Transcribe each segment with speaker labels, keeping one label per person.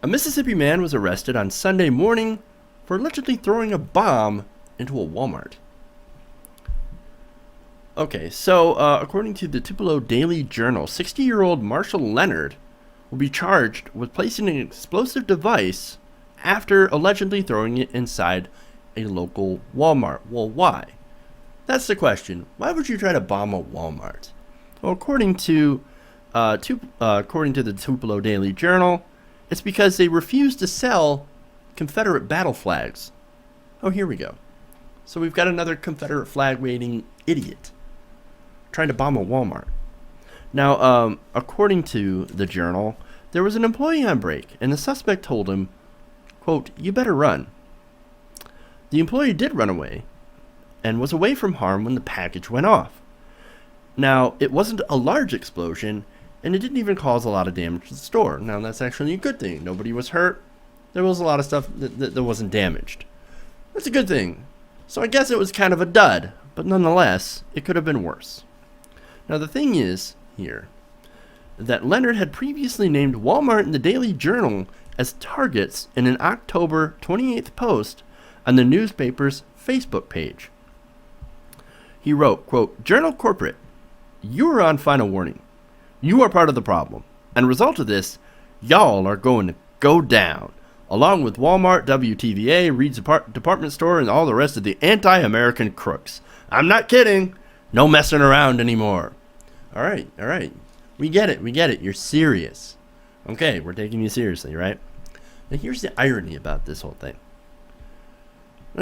Speaker 1: A Mississippi man was arrested on Sunday morning for allegedly throwing a bomb into a Walmart. Okay, so according to the Tupelo Daily Journal, 60-year-old Marshall Leonard will be charged with placing an explosive device after allegedly throwing it inside a local Walmart. Well, why? That's the question. Why would you try to bomb a Walmart? Well, according to the Tupelo Daily Journal, it's because they refused to sell Confederate battle flags. Oh, here we go. So we've got another Confederate flag waving idiot trying to bomb a Walmart. Now, according to the Journal, there was an employee on break, and the suspect told him, quote, "You better run." The employee did run away and was away from harm when the package went off. Now, it wasn't a large explosion, and it didn't even cause a lot of damage to the store. Now, that's actually a good thing. Nobody was hurt. There was a lot of stuff that wasn't damaged. That's a good thing. So I guess it was kind of a dud, but nonetheless, it could have been worse. Now, the thing is here that Leonard had previously named Walmart and the Daily Journal as targets in an October 28th post on the newspaper's Facebook page. He wrote, quote, "Journal Corporate, you are on final warning. You are part of the problem. And result of this, y'all are going to go down, along with Walmart, WTVA, Reed's Department Store, and all the rest of the anti-American crooks. I'm not kidding. No messing around anymore." All right. We get it. You're serious. Okay, we're taking you seriously, right? Now, here's the irony about this whole thing.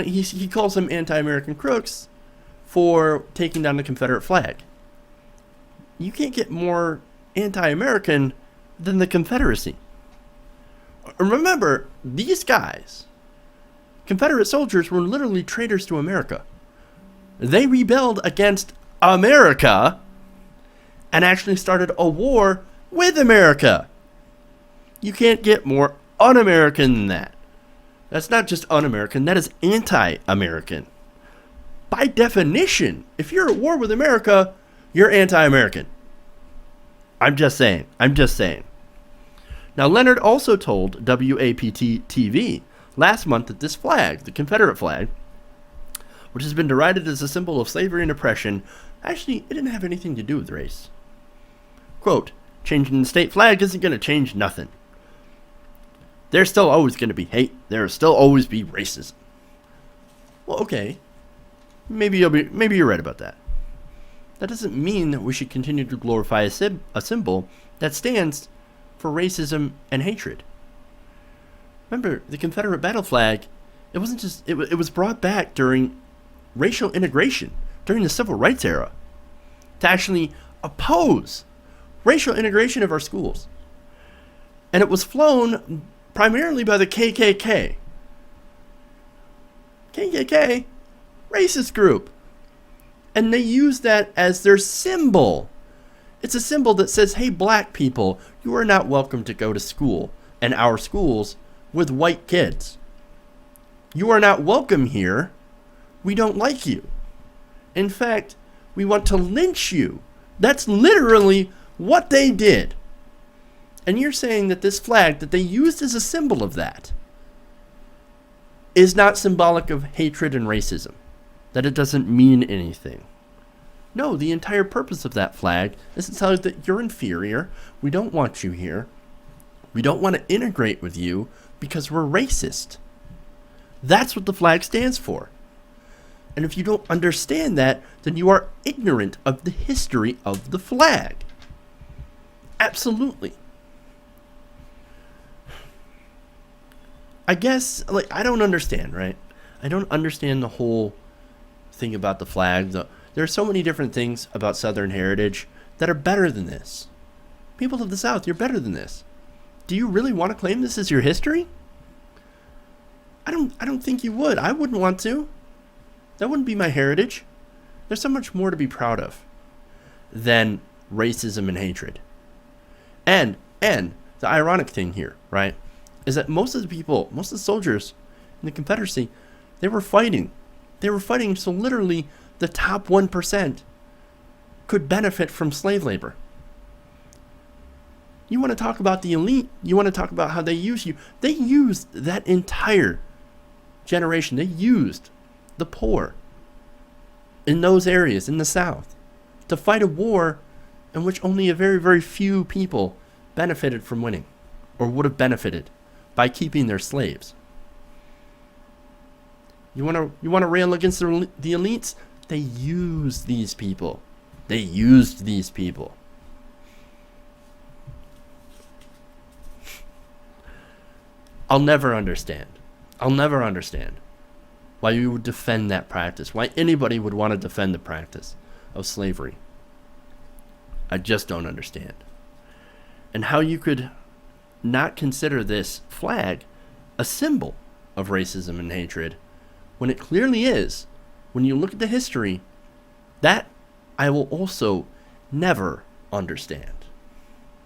Speaker 1: He calls them anti-American crooks for taking down the Confederate flag. You can't get more anti-American than the Confederacy. Remember, these guys, Confederate soldiers, were literally traitors to America. They rebelled against America and actually started a war with America. You can't get more un-American than that. That's not just un-American, that is anti-American. By definition, if you're at war with America, you're anti-American. I'm just saying. Now, Leonard also told WAPT-TV last month that this flag, the Confederate flag, which has been derided as a symbol of slavery and oppression, actually, it didn't have anything to do with race. Quote, "Changing the state flag isn't going to change nothing. There's still always going to be hate. There'll still always be racism." Well, okay. Maybe you're right about that. That doesn't mean that we should continue to glorify a symbol that stands for racism and hatred. Remember, the Confederate battle flag, it wasn't just, it was brought back during racial integration, during the Civil Rights era, to actually oppose racial integration of our schools. And it was flown primarily by the KKK. KKK, racist group. And they use that as their symbol. It's a symbol that says, hey, black people, you are not welcome to go to school and our schools with white kids. You are not welcome here. We don't like you. In fact, we want to lynch you. That's literally what they did. And you're saying that this flag that they used as a symbol of that is not symbolic of hatred and racism, that it doesn't mean anything. No, the entire purpose of that flag is to tell you that you're inferior. We don't want you here. We don't want to integrate with you because we're racist. That's what the flag stands for. And if you don't understand that, then you are ignorant of the history of the flag. Absolutely. I guess, I don't understand, right? I don't understand the whole thing about the flag. There are so many different things about Southern heritage that are better than this. People of the South, you're better than this. Do you really want to claim this as your history? I don't think you would. I wouldn't want to. That wouldn't be my heritage. There's so much more to be proud of than racism and hatred. And the ironic thing here, right, is that most of the soldiers in the Confederacy, they were fighting. They were fighting so literally the top 1% could benefit from slave labor. You want to talk about the elite? You want to talk about how they use you? They used that entire generation. They used the poor in those areas in the South to fight a war in which only a very, very few people benefited from winning or would have benefited by keeping their slaves. You want to rail against the elites? They used these people. They used these people. I'll never understand why you would defend that practice, why anybody would want to defend the practice of slavery. I just don't understand. And how you could not consider this flag a symbol of racism and hatred when it clearly is. When you look at the history, that I will also never understand.